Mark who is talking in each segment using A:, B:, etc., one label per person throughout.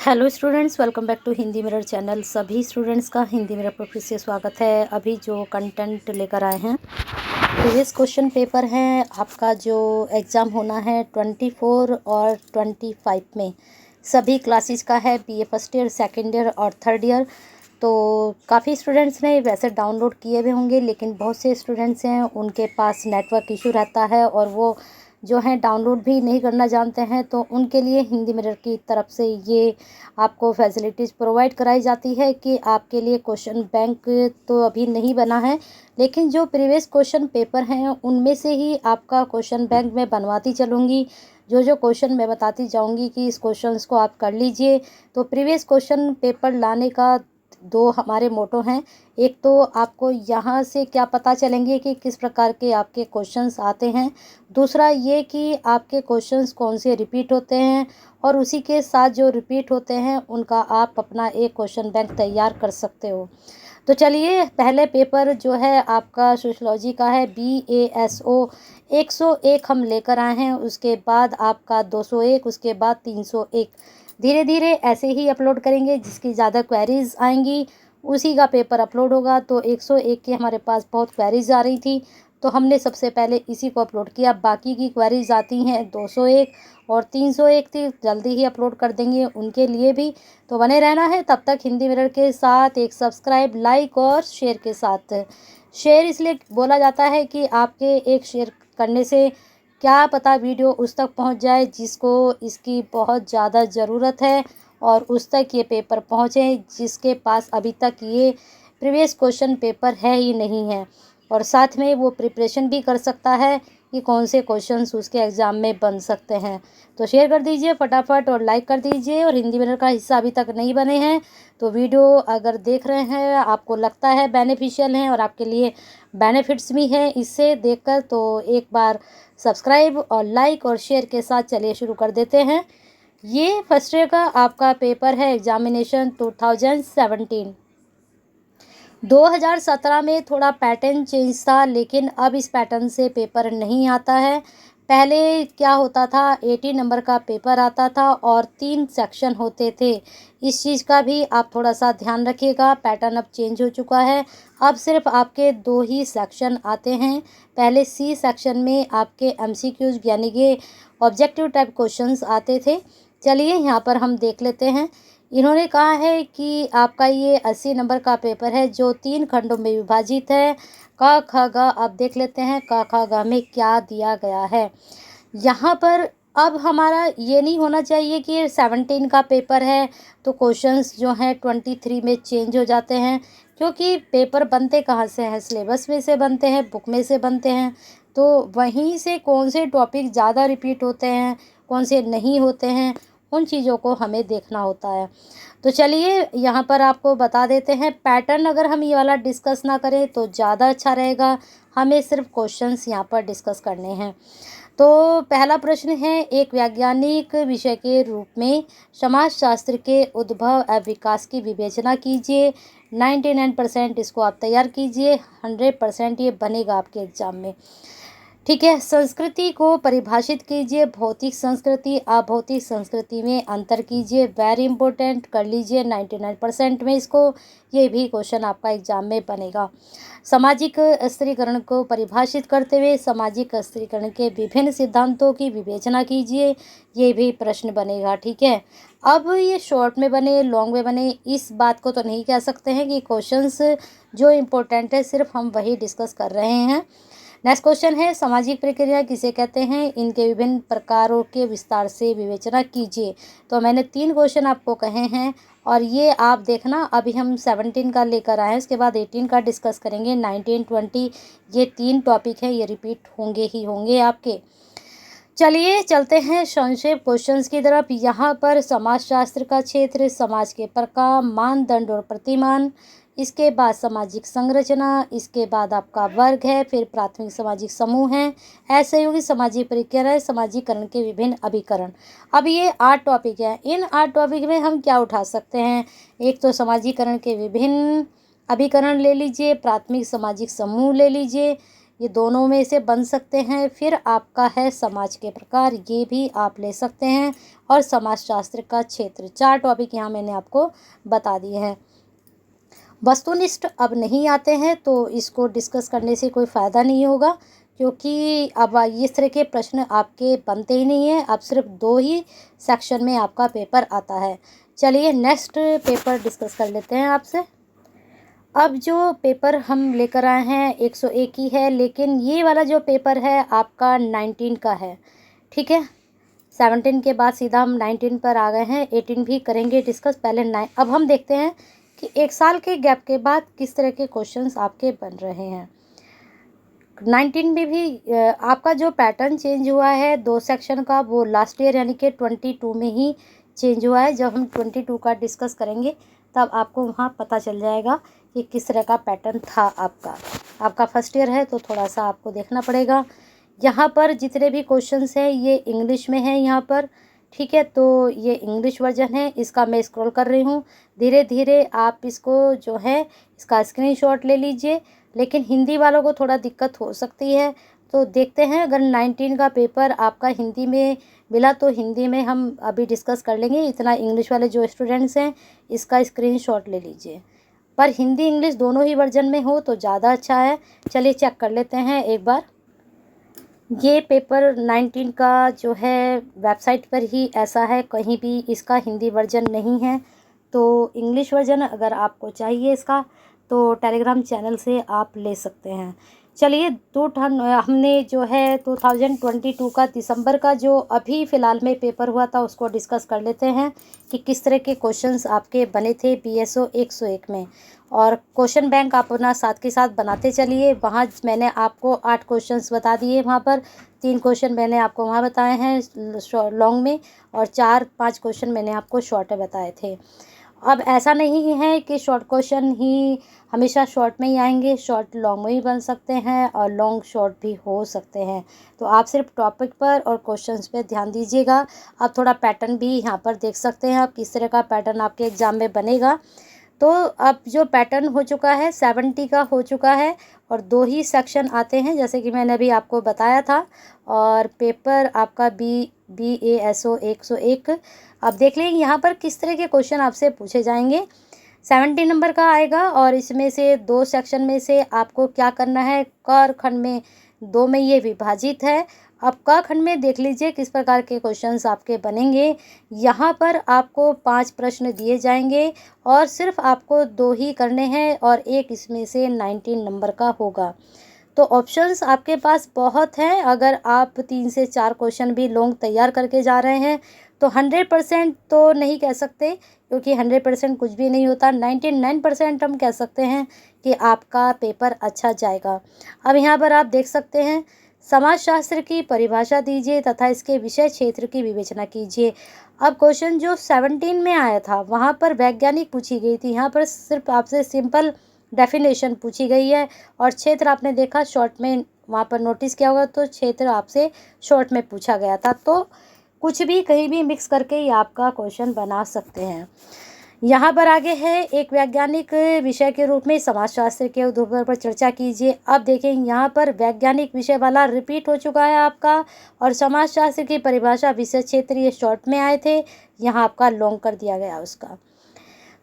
A: Hello students, welcome back to Hindi mirror channel. सभी students का Hindi mirror पर फिर से स्वागत है। अभी जो कंटेंट लेकर आए हैं, प्रीवियस क्वेश्चन पेपर है आपका जो एग्ज़ाम होना है 24 और 25 में। सभी क्लासेस का है, BA first year, second year और थर्ड ईयर। तो काफ़ी स्टूडेंट्स ने वैसे डाउनलोड किए हुए होंगे, लेकिन बहुत से स्टूडेंट्स हैं उनके पास नेटवर्क इशू रहता है और वो जो है डाउनलोड भी नहीं करना जानते हैं। तो उनके लिए हिंदी मिरर की तरफ से ये आपको फैसिलिटीज़ प्रोवाइड कराई जाती है कि आपके लिए क्वेश्चन बैंक तो अभी नहीं बना है, लेकिन जो प्रीवियस क्वेश्चन पेपर हैं उनमें से ही आपका क्वेश्चन बैंक में बनवाती चलूँगी। जो जो क्वेश्चन मैं बताती जाऊँगी कि इस क्वेश्चंस को आप कर लीजिए। तो प्रीवियस क्वेश्चन पेपर लाने का दो हमारे मोटो हैं। एक तो आपको यहाँ से क्या पता चलेंगे कि किस प्रकार के आपके क्वेश्चंस आते हैं। दूसरा ये कि आपके क्वेश्चंस कौन से रिपीट होते हैं और उसी के साथ जो रिपीट होते हैं उनका आप अपना एक क्वेश्चन बैंक तैयार कर सकते हो। तो चलिए, पहले पेपर जो है आपका सोशियोलॉजी का है, BASO 101 हम लेकर आए हैं। उसके बाद आपका 201, उसके बाद 301। धीरे धीरे ऐसे ही अपलोड करेंगे, जिसकी ज़्यादा क्वेरीज आएंगी उसी का पेपर अपलोड होगा। तो 101 की हमारे पास बहुत क्वेरीज आ रही थी, तो हमने सबसे पहले इसी को अपलोड किया। बाकी की क्वेरीज आती हैं 201 और 301 थी, जल्दी ही अपलोड कर देंगे उनके लिए भी। तो बने रहना है तब तक हिंदी मिरर के साथ। एक सब्सक्राइब, लाइक और शेयर के साथ। शेयर इसलिए बोला जाता है कि आपके एक शेयर करने से क्या पता वीडियो उस तक पहुंच जाए जिसको इसकी बहुत ज़्यादा ज़रूरत है, और उस तक ये पेपर पहुंचे जिसके पास अभी तक ये प्रीवियस क्वेश्चन पेपर है ही नहीं है। और साथ में वो प्रिपरेशन भी कर सकता है कि कौन से क्वेश्चंस उसके एग्ज़ाम में बन सकते हैं। तो शेयर कर दीजिए फटाफट और लाइक कर दीजिए। और हिंदी मिरर का हिस्सा अभी तक नहीं बने हैं तो वीडियो अगर देख रहे हैं, आपको लगता है बेनिफिशियल हैं और आपके लिए बेनिफिट्स भी हैं इससे देखकर, तो एक बार सब्सक्राइब और लाइक और शेयर के साथ चलिए शुरू कर देते हैं। ये फर्स्ट ईयर का आपका पेपर है, एग्जामिनेशन 2017। 2017 में थोड़ा पैटर्न चेंज था, लेकिन अब इस पैटर्न से पेपर नहीं आता है। पहले क्या होता था, 80 नंबर का पेपर आता था और 3 सेक्शन होते थे। इस चीज़ का भी आप थोड़ा सा ध्यान रखिएगा, पैटर्न अब चेंज हो चुका है। अब सिर्फ आपके 2 ही सेक्शन आते हैं। पहले सी सेक्शन में आपके MCQs यानी कि ऑब्जेक्टिव टाइप क्वेश्चंस आते थे। चलिए यहाँ पर हम देख लेते हैं। इन्होंने कहा है कि आपका ये 80 नंबर का पेपर है जो 3 खंडों में विभाजित है। क ख ग, अब देख लेते हैं क ख ग में क्या दिया गया है। यहाँ पर अब हमारा ये नहीं होना चाहिए कि 17 का पेपर है तो क्वेश्चंस जो हैं 23 में चेंज हो जाते हैं, क्योंकि पेपर बनते कहाँ से हैं, सिलेबस में से बनते हैं, बुक में से बनते हैं। तो वहीं से कौन से टॉपिक ज़्यादा रिपीट होते हैं, कौन से नहीं होते हैं, उन चीज़ों को हमें देखना होता है। तो चलिए यहाँ पर आपको बता देते हैं पैटर्न। अगर हम ये वाला डिस्कस ना करें तो ज़्यादा अच्छा रहेगा, हमें सिर्फ क्वेश्चंस यहाँ पर डिस्कस करने हैं। तो पहला प्रश्न है, एक वैज्ञानिक विषय के रूप में समाजशास्त्र के उद्भव एवं विकास की विवेचना कीजिए। 99% इसको आप तैयार कीजिए, 100% ये बनेगा आपके एग्जाम में। ठीक है, संस्कृति को परिभाषित कीजिए। भौतिक संस्कृति, अभौतिक संस्कृति में अंतर कीजिए। वेरी इंपॉर्टेंट, कर लीजिए 99% में इसको, ये भी क्वेश्चन आपका एग्जाम में बनेगा। सामाजिक स्त्रीकरण को परिभाषित करते हुए सामाजिक स्त्रीकरण के विभिन्न सिद्धांतों की विवेचना कीजिए, ये भी प्रश्न बनेगा। ठीक है, अब ये शॉर्ट में बने लॉन्ग में बने इस बात को तो नहीं कह सकते हैं कि क्वेश्चंस जो इम्पोर्टेंट है सिर्फ हम वही डिस्कस कर रहे हैं। नेक्स्ट क्वेश्चन है, सामाजिक प्रक्रिया किसे कहते हैं, इनके विभिन्न प्रकारों के विस्तार से विवेचना कीजिए। तो मैंने 3 क्वेश्चन आपको कहे हैं और ये आप देखना। अभी हम 17 का लेकर आए हैं, उसके बाद 18 का डिस्कस करेंगे। 19, 20 ये 3 टॉपिक हैं, ये रिपीट होंगे ही होंगे आपके। चलिए चलते हैं संक्षेप क्वेश्चंस की तरफ। यहाँ पर समाजशास्त्र का क्षेत्र, समाज के प्रकार, मानदंड और प्रतिमान, इसके बाद सामाजिक संरचना, इसके बाद आपका वर्ग है, फिर प्राथमिक सामाजिक समूह हैं, असहयोगी सामाजिक प्रक्रिया, समाजीकरण के विभिन्न अभिकरण। अब ये 8 टॉपिक हैं। इन 8 टॉपिक में हम क्या उठा सकते हैं, एक तो समाजीकरण के विभिन्न अभिकरण ले लीजिए, प्राथमिक सामाजिक समूह ले लीजिए, ये दोनों में से बन सकते हैं। फिर आपका है समाज के प्रकार, ये भी आप ले सकते हैं, और समाजशास्त्र का क्षेत्र। 4 टॉपिक यहाँ मैंने आपको बता दिए हैं। वस्तुनिष्ठ अब नहीं आते हैं, तो इसको डिस्कस करने से कोई फ़ायदा नहीं होगा, क्योंकि अब इस तरह के प्रश्न आपके बनते ही नहीं हैं। अब सिर्फ 2 ही सेक्शन में आपका पेपर आता है। चलिए नेक्स्ट पेपर डिस्कस कर लेते हैं आपसे। अब जो पेपर हम लेकर आए हैं 101 ही है, लेकिन ये वाला जो पेपर है आपका 19 का है, ठीक है। 17 के बाद सीधा हम 19 पर आ गए हैं। 18 भी करेंगे डिस्कस, पहले 9। अब हम देखते हैं कि 1 साल के गैप के बाद किस तरह के क्वेश्चंस आपके बन रहे हैं। 19 में भी आपका जो पैटर्न चेंज हुआ है 2 सेक्शन का, वो लास्ट ईयर यानी कि 22 में ही चेंज हुआ है। जब हम 22 का डिस्कस करेंगे तब आपको वहाँ पता चल जाएगा कि किस तरह का पैटर्न था आपका फर्स्ट ईयर है, तो थोड़ा सा आपको देखना पड़ेगा। यहाँ पर जितने भी क्वेश्चंस हैं ये इंग्लिश में हैं यहाँ पर, ठीक है। तो ये इंग्लिश वर्जन है, इसका मैं स्क्रॉल कर रही हूँ। धीरे धीरे आप इसको जो है इसका स्क्रीनशॉट ले लीजिए, लेकिन हिंदी वालों को थोड़ा दिक्कत हो सकती है। तो देखते हैं, अगर 19 का पेपर आपका हिंदी में मिला तो हिंदी में हम अभी डिस्कस कर लेंगे। इतना इंग्लिश वाले जो स्टूडेंट्स हैं इसका स्क्रीनशॉट ले लीजिए, पर हिंदी इंग्लिश दोनों ही वर्जन में हो तो ज़्यादा अच्छा है। चलिए चेक कर लेते हैं एक बार। ये पेपर 19 का जो है वेबसाइट पर ही ऐसा है, कहीं भी इसका हिंदी वर्जन नहीं है। तो इंग्लिश वर्जन अगर आपको चाहिए इसका, तो टेलीग्राम चैनल से आप ले सकते हैं। चलिए हमने जो है 2022 का दिसंबर का जो अभी फ़िलहाल में पेपर हुआ था उसको डिस्कस कर लेते हैं कि किस तरह के क्वेश्चंस आपके बने थे BSO 101 में। और क्वेश्चन बैंक आप अपना साथ के साथ बनाते चलिए। वहाँ मैंने आपको 8 क्वेश्चंस बता दिए, वहाँ पर 3 क्वेश्चन मैंने आपको वहाँ बताए हैं लॉन्ग में, और 4-5 क्वेश्चन मैंने आपको शॉर्ट में बताए थे। अब ऐसा नहीं है कि शॉर्ट क्वेश्चन ही हमेशा शॉर्ट में ही आएंगे, शॉर्ट लॉन्ग में ही बन सकते हैं और लॉन्ग शॉर्ट भी हो सकते हैं। तो आप सिर्फ टॉपिक पर और क्वेश्चंस पे ध्यान दीजिएगा। आप थोड़ा पैटर्न भी यहाँ पर देख सकते हैं, आप किस तरह का पैटर्न आपके एग्ज़ाम में बनेगा। तो अब जो पैटर्न हो चुका है 70 का हो चुका है, और 2 ही सेक्शन आते हैं जैसे कि मैंने अभी आपको बताया था। और पेपर आपका BASO 101। अब देख लेंगे यहाँ पर किस तरह के क्वेश्चन आपसे पूछे जाएंगे। 70 नंबर का आएगा, और इसमें से 2 सेक्शन में से आपको क्या करना है। क और खंड में 2 में ये विभाजित है। अब क खंड में देख लीजिए किस प्रकार के क्वेश्चंस आपके बनेंगे। यहाँ पर आपको 5 प्रश्न दिए जाएंगे, और सिर्फ आपको 2 ही करने हैं, और एक इसमें से 19 नंबर का होगा। तो ऑप्शंस आपके पास बहुत हैं। अगर आप 3 से 4 क्वेश्चन भी लॉन्ग तैयार करके जा रहे हैं तो 100% तो नहीं कह सकते, क्योंकि 100% कुछ भी नहीं होता। 99% हम कह सकते हैं कि आपका पेपर अच्छा जाएगा। अब यहाँ पर आप देख सकते हैं, समाजशास्त्र की परिभाषा दीजिए तथा इसके विषय क्षेत्र की विवेचना कीजिए। अब क्वेश्चन जो 17 में आया था वहाँ पर वैज्ञानिक पूछी गई थी, यहाँ पर सिर्फ आपसे सिंपल डेफिनेशन पूछी गई है। और क्षेत्र आपने देखा शॉर्ट में, वहाँ पर नोटिस किया होगा, तो क्षेत्र आपसे शॉर्ट में पूछा गया था। तो कुछ भी कहीं भी मिक्स करके ये आपका क्वेश्चन बना सकते हैं। यहाँ पर आगे है, एक वैज्ञानिक विषय के रूप में समाजशास्त्र के उद्भव पर चर्चा कीजिए। अब देखें यहाँ पर वैज्ञानिक विषय वाला रिपीट हो चुका है आपका, और समाजशास्त्र की परिभाषा विषय क्षेत्र ये शॉर्ट में आए थे, यहाँ आपका लॉन्ग कर दिया गया उसका।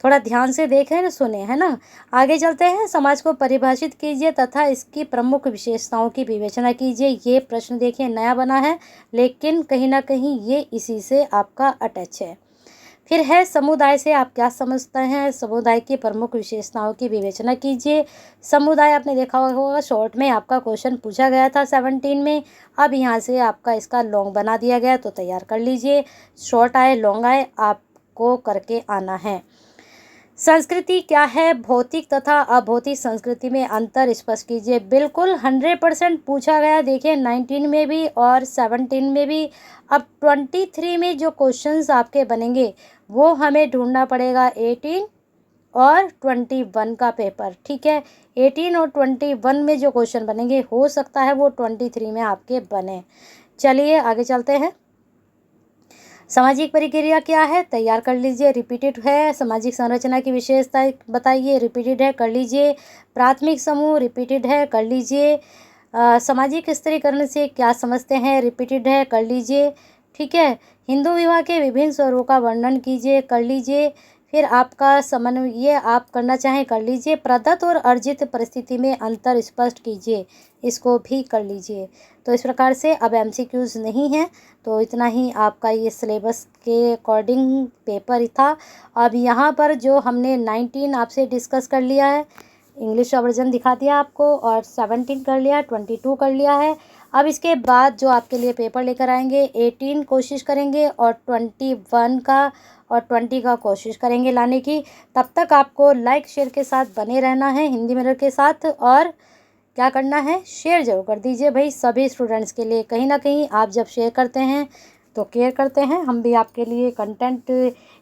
A: थोड़ा ध्यान से देखें, सुने, है ना। आगे चलते हैं। समाज को परिभाषित कीजिए तथा इसकी प्रमुख विशेषताओं की विवेचना कीजिए। ये प्रश्न देखिए नया बना है, लेकिन कहीं ना कहीं ये इसी से आपका अटैच है। फिर है समुदाय से आप क्या समझते हैं। समुदाय की प्रमुख विशेषताओं की विवेचना कीजिए। समुदाय आपने देखा होगा शॉर्ट में आपका क्वेश्चन पूछा गया था 17 में। अब यहाँ से आपका इसका लॉन्ग बना दिया गया, तो तैयार कर लीजिए। शॉर्ट आए लॉन्ग आए आपको करके आना है। संस्कृति क्या है, भौतिक तथा अभौतिक संस्कृति में अंतर स्पष्ट कीजिए। बिल्कुल 100% पूछा गया, देखिए 19 में भी और 17 में भी। अब 23 में जो क्वेश्चंस आपके बनेंगे वो हमें ढूंढना पड़ेगा 18 और 21 का पेपर, ठीक है। 18 और 21 में जो क्वेश्चन बनेंगे हो सकता है वो 23 में आपके बने। चलिए आगे चलते हैं। सामाजिक प्रक्रिया क्या है, तैयार कर लीजिए। रिपीटेड है। सामाजिक संरचना की विशेषता बताइए, रिपीटेड है, कर लीजिए। प्राथमिक समूह रिपीटेड है, कर लीजिए। सामाजिक स्त्रीकरण से क्या समझते हैं, रिपीटेड है, कर लीजिए। ठीक है। हिंदू विवाह के विभिन्न स्वरूपों का वर्णन कीजिए, कर लीजिए। फिर आपका समन्वय आप करना चाहें, कर लीजिए। प्रदत्त और अर्जित परिस्थिति में अंतर स्पष्ट कीजिए, इसको भी कर लीजिए। तो इस प्रकार से अब एमसीक्यूज़ नहीं है, तो इतना ही आपका ये सिलेबस के अकॉर्डिंग पेपर था। अब यहाँ पर जो हमने 19 आपसे डिस्कस कर लिया है, इंग्लिश का वर्जन दिखा दिया आपको, और 17 कर लिया, 22 कर लिया है। अब इसके बाद जो आपके लिए पेपर लेकर आएंगे 18 कोशिश करेंगे, और 21 का और 20 का कोशिश करेंगे लाने की। तब तक आपको लाइक शेयर के साथ बने रहना है हिंदी मिरर के साथ, और क्या करना है, शेयर जरूर कर दीजिए भाई सभी स्टूडेंट्स के लिए। कहीं ना कहीं आप जब शेयर करते हैं तो केयर करते हैं, हम भी आपके लिए कंटेंट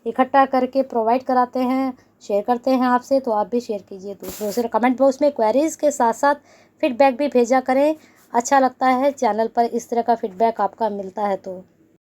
A: इकट्ठा करके प्रोवाइड कराते हैं, शेयर करते हैं आपसे, तो आप भी शेयर कीजिए दूसरों से। कमेंट बॉक्स में क्वेरीज़ के साथ साथ फीडबैक भी भेजा करें, अच्छा लगता है चैनल पर इस तरह का फीडबैक आपका मिलता है तो।